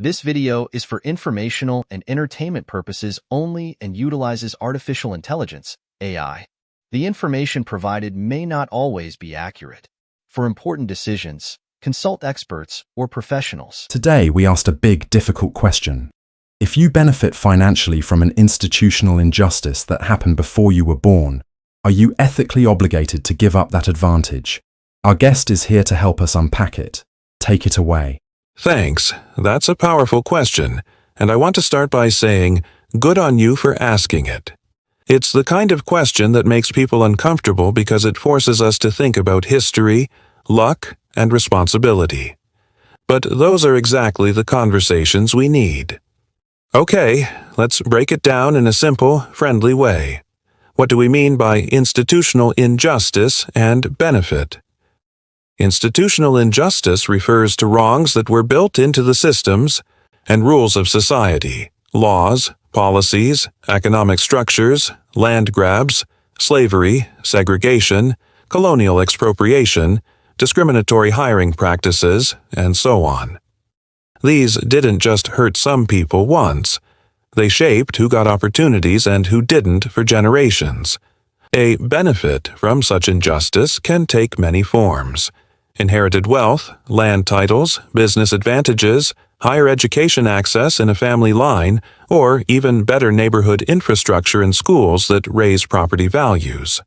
This video is for informational and entertainment purposes only and utilizes artificial intelligence, AI. The information provided may not always be accurate. For important decisions, consult experts or professionals. Today, we asked a big, difficult question. If you benefit financially from an institutional injustice that happened before you were born, are you ethically obligated to give up that advantage? Our guest is here to help us unpack it. Take it away. Thanks. That's a powerful question, and I want to start by saying, good on you for asking it. It's the kind of question that makes people uncomfortable because it forces us to think about history, luck, and responsibility. But those are exactly the conversations we need. Okay, let's break it down in a simple, friendly way. What do we mean by institutional injustice and benefit? Institutional injustice refers to wrongs that were built into the systems and rules of society, laws, policies, economic structures, land grabs, slavery, segregation, colonial expropriation, discriminatory hiring practices, and so on. These didn't just hurt some people once. They shaped who got opportunities and who didn't for generations. A benefit from such injustice can take many forms. Inherited wealth, land titles, business advantages, higher education access in a family line, or even better neighborhood infrastructure and schools that raise property values.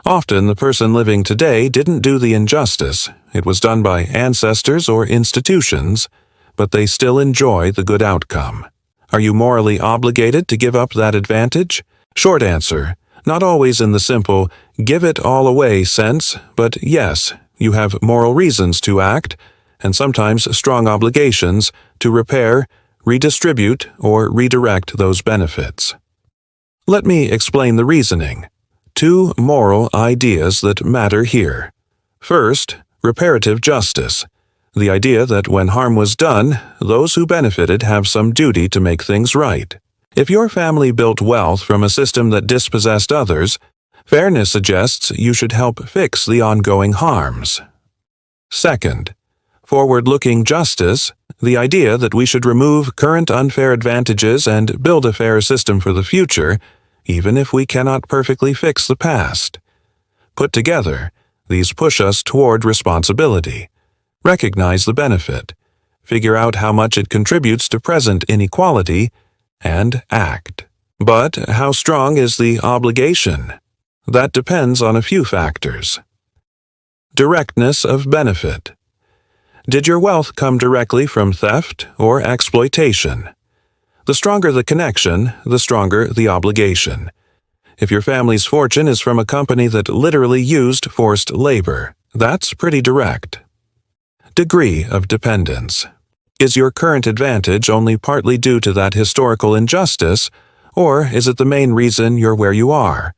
Often the person living today didn't do the injustice. It was done by ancestors or institutions, but they still enjoy the good outcome. Are you morally obligated to give up that advantage? Short answer, not always in the simple, give it all away sense, but yes, you have moral reasons to act, and sometimes strong obligations to repair, redistribute, or redirect those benefits. Let me explain the reasoning. Two moral ideas that matter here. First, reparative justice. The idea that when harm was done, those who benefited have some duty to make things right. If your family built wealth from a system that dispossessed others, fairness suggests you should help fix the ongoing harms. Second, forward-looking justice, the idea that we should remove current unfair advantages and build a fair system for the future, even if we cannot perfectly fix the past. Put together, these push us toward responsibility. Recognize the benefit, figure out how much it contributes to present inequality, and act. But how strong is the obligation? That depends on a few factors. Directness of benefit. Did your wealth come directly from theft or exploitation? The stronger the connection, the stronger the obligation. If your family's fortune is from a company that literally used forced labor, that's pretty direct. Degree of dependence. Is your current advantage only partly due to that historical injustice, or is it the main reason you're where you are?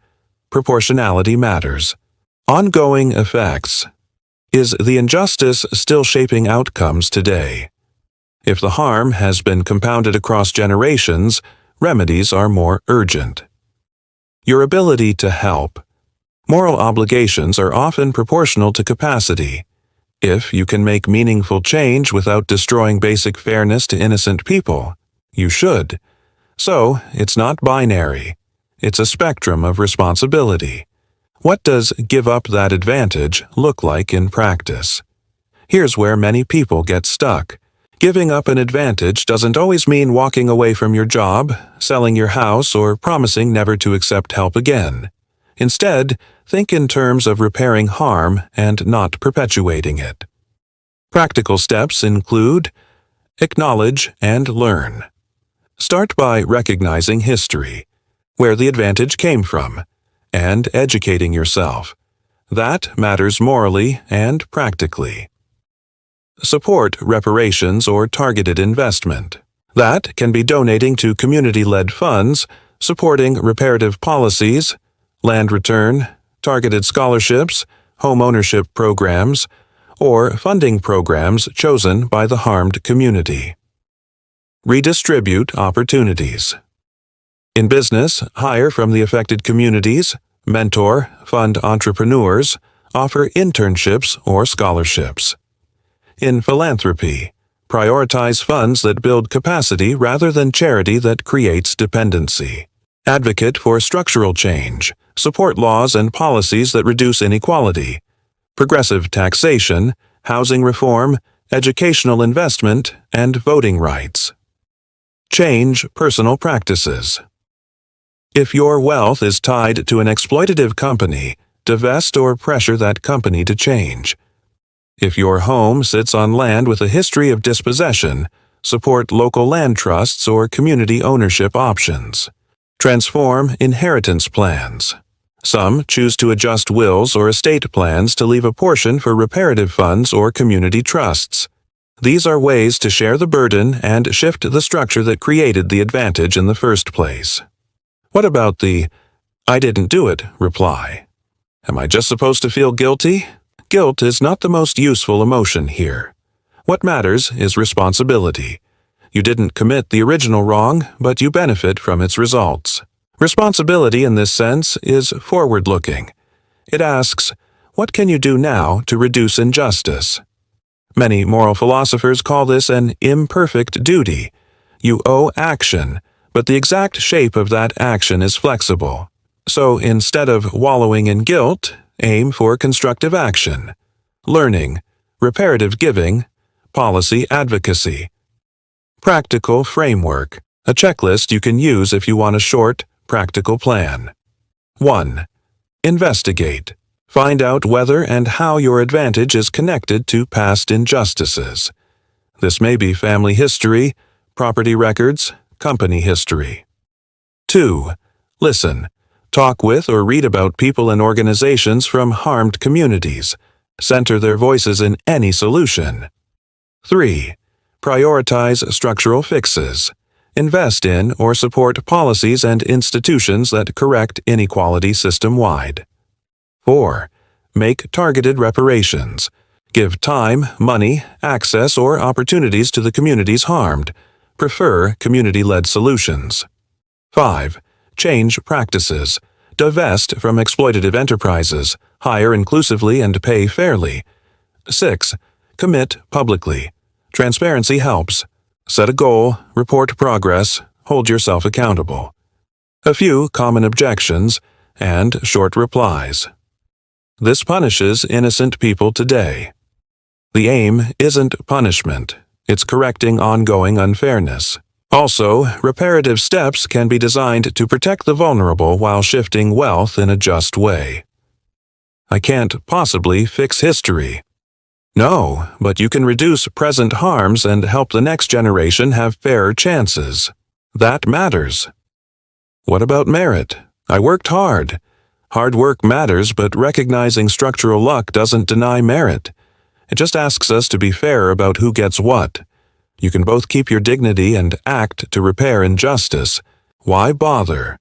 Proportionality matters. Ongoing effects. Is the injustice still shaping outcomes today? If the harm has been compounded across generations, remedies are more urgent. Your ability to help. Moral obligations are often proportional to capacity. If you can make meaningful change without destroying basic fairness to innocent people, you should. So, it's not binary. It's a spectrum of responsibility. What does give up that advantage look like in practice? Here's where many people get stuck. Giving up an advantage doesn't always mean walking away from your job, selling your house, or promising never to accept help again. Instead, think in terms of repairing harm and not perpetuating it. Practical steps include acknowledge and learn. Start by recognizing history, where the advantage came from, and educating yourself. That matters morally and practically. Support reparations or targeted investment. That can be donating to community-led funds, supporting reparative policies, land return, targeted scholarships, home ownership programs, or funding programs chosen by the harmed community. Redistribute opportunities. In business, hire from the affected communities, mentor, fund entrepreneurs, offer internships or scholarships. In philanthropy, Prioritize funds that build capacity rather than charity that creates dependency. Advocate for structural change. Support laws and policies that reduce inequality. Progressive taxation, housing reform, educational investment, and voting rights. Change personal practices. If your wealth is tied to an exploitative company, divest or pressure that company to change. If your home sits on land with a history of dispossession, support local land trusts or community ownership options. Transform inheritance plans. Some choose to adjust wills or estate plans to leave a portion for reparative funds or community trusts. These are ways to share the burden and shift the structure that created the advantage in the first place. What about the "I didn't do it" reply? Am I just supposed to feel guilty? Guilt is not the most useful emotion here. What matters is responsibility. You didn't commit the original wrong, but you benefit from its results. Responsibility in this sense is forward-looking. It asks, what can you do now to reduce injustice? Many moral philosophers call this an imperfect duty. You owe action, but the exact shape of that action is flexible. So instead of wallowing in guilt, aim for constructive action, learning, reparative giving, policy advocacy. Practical framework, a checklist you can use if you want a short, practical plan. 1. Investigate. Find out whether and how your advantage is connected to past injustices. This may be family history, property records, company history. 2. Listen. Talk with or read about people and organizations from harmed communities. Center their voices in any solution. 3. Prioritize structural fixes. Invest in or support policies and institutions that correct inequality system-wide. 4. Make targeted reparations. Give time, money, access, or opportunities to the communities harmed. Prefer community-led solutions. 5. Change practices. Divest from exploitative enterprises. Hire inclusively and pay fairly. 6. Commit publicly. Transparency helps. Set a goal, report progress, hold yourself accountable. A few common objections and short replies. This punishes innocent people today. The aim isn't punishment. It's correcting ongoing unfairness. Also, reparative steps can be designed to protect the vulnerable while shifting wealth in a just way. I can't possibly fix history. No, but you can reduce present harms and help the next generation have fairer chances. That matters. What about merit? I worked hard. Hard work matters, but recognizing structural luck doesn't deny merit. It just asks us to be fair about who gets what. You can both keep your dignity and act to repair injustice. Why bother?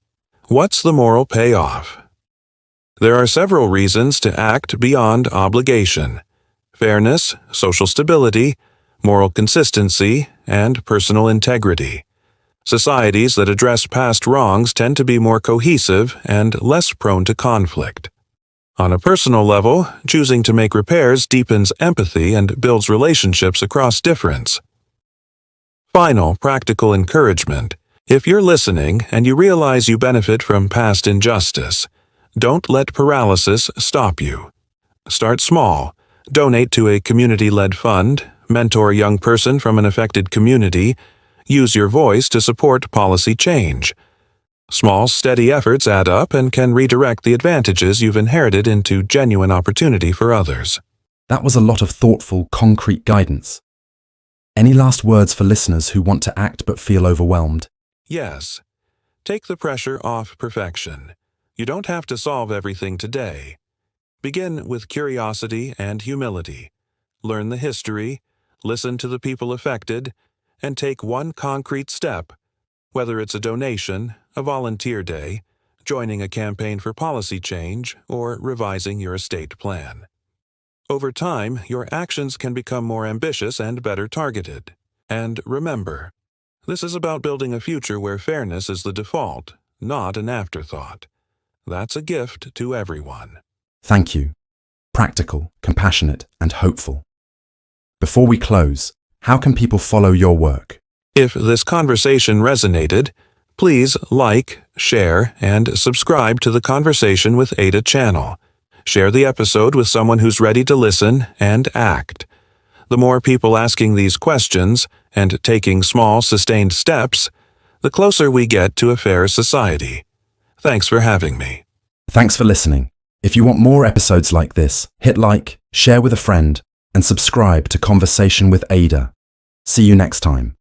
What's the moral payoff? There are several reasons to act beyond obligation: fairness, social stability, moral consistency, and personal integrity. Societies that address past wrongs tend to be more cohesive and less prone to conflict. On a personal level, choosing to make repairs deepens empathy and builds relationships across difference. Final practical encouragement. If you're listening and you realize you benefit from past injustice, don't let paralysis stop you. Start small. Donate to a community-led fund, mentor a young person from an affected community, use your voice to support policy change. Small, steady efforts add up and can redirect the advantages you've inherited into genuine opportunity for others. That was a lot of thoughtful, concrete guidance. Any last words for listeners who want to act but feel overwhelmed? Yes. Take the pressure off perfection. You don't have to solve everything today. Begin with curiosity and humility. Learn the history, listen to the people affected, and take one concrete step, whether it's a donation, a volunteer day, joining a campaign for policy change, or revising your estate plan. Over time, your actions can become more ambitious and better targeted. And remember, this is about building a future where fairness is the default, not an afterthought. That's a gift to everyone. Thank you. Practical, compassionate, and hopeful. Before we close, How can people follow your work? If this conversation resonated, please like, share, and subscribe to the Conversation with Aida channel. Share the episode with someone who's ready to listen and act. The more people asking these questions and taking small, sustained steps, the closer we get to a fair society. Thanks for having me. Thanks for listening. If you want more episodes like this, hit like, share with a friend, and subscribe to Conversation with Aida. See you next time.